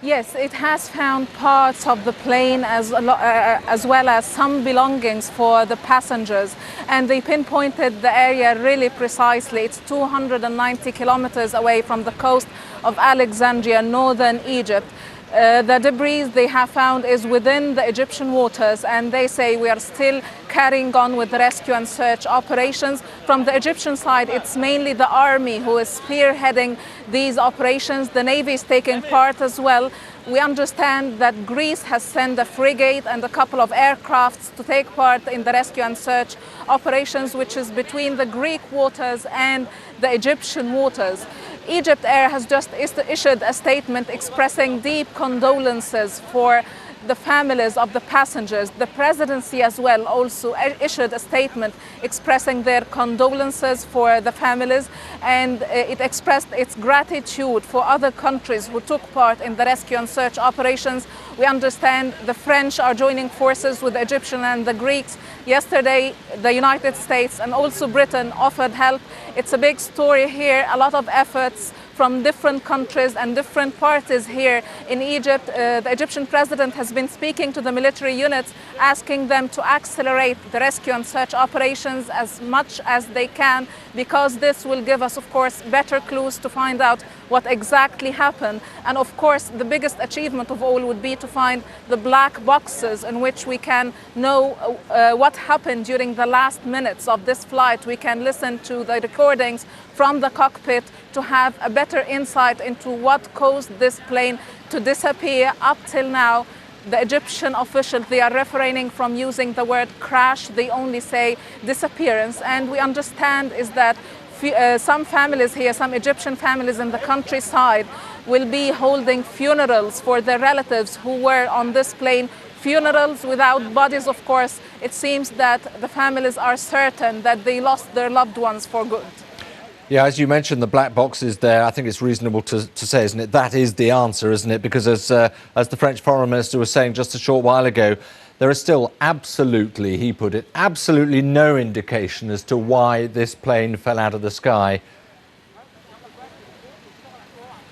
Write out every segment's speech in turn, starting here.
Yes, it has found parts of the plane as well as some belongings for the passengers. And they pinpointed the area really precisely. It's 290 kilometers away from the coast of Alexandria, northern Egypt. The debris they have found is within the Egyptian waters, and they say we are still carrying on with the rescue and search operations. From the Egyptian side, it's mainly the army who is spearheading these operations. The Navy is taking part as well. We understand that Greece has sent a frigate and a couple of aircrafts to take part in the rescue and search operations, which is between the Greek waters and the Egyptian waters. EgyptAir has just issued a statement expressing deep condolences for the families of the passengers. The presidency as well also issued a statement expressing their condolences for the families, and it expressed its gratitude for other countries who took part in the rescue and search operations. We understand the French are joining forces with the Egyptian and the Greeks. Yesterday, the United States and also Britain offered help. It's a big story here, a lot of efforts from different countries and different parties here in Egypt. The Egyptian president has been speaking to the military units, asking them to accelerate the rescue and search operations as much as they can, because this will give us, of course, better clues to find out what exactly happened. And of course, the biggest achievement of all would be to find the black boxes in which we can know what happened during the last minutes of this flight. We can listen to the recordings from the cockpit to have a better insight into what caused this plane to disappear. Up till now, the Egyptian officials, they are refraining from using the word crash. They only say disappearance. And we understand is that some families here, some Egyptian families in the countryside, will be holding funerals for their relatives who were on this plane. Funerals without bodies, of course. It seems that the families are certain that they lost their loved ones for good. Yeah, as you mentioned, the black boxes there, I think it's reasonable to say, isn't it? That is the answer, isn't it? Because as the French Foreign Minister was saying just a short while ago, there is still absolutely, he put it, absolutely no indication as to why this plane fell out of the sky.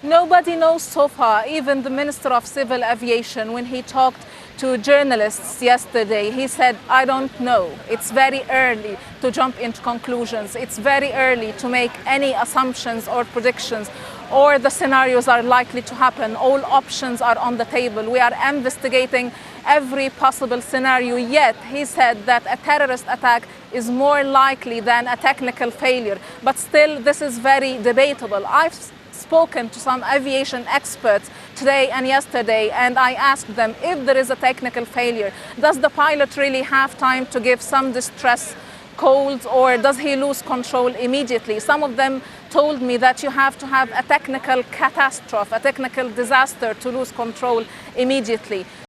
Nobody knows so far. Even the Minister of Civil Aviation, when he talked to journalists yesterday, he said, I don't know. It's very early to jump into conclusions. It's very early to make any assumptions or predictions, or the scenarios are likely to happen. All options are on the table. We are investigating every possible scenario, yet he said that a terrorist attack is more likely than a technical failure. But still, this is very debatable. I've spoken to some aviation experts today and yesterday, and I asked them, if there is a technical failure, does the pilot really have time to give some distress calls, or does he lose control immediately? Some of them told me that you have to have a technical catastrophe, a technical disaster to lose control immediately.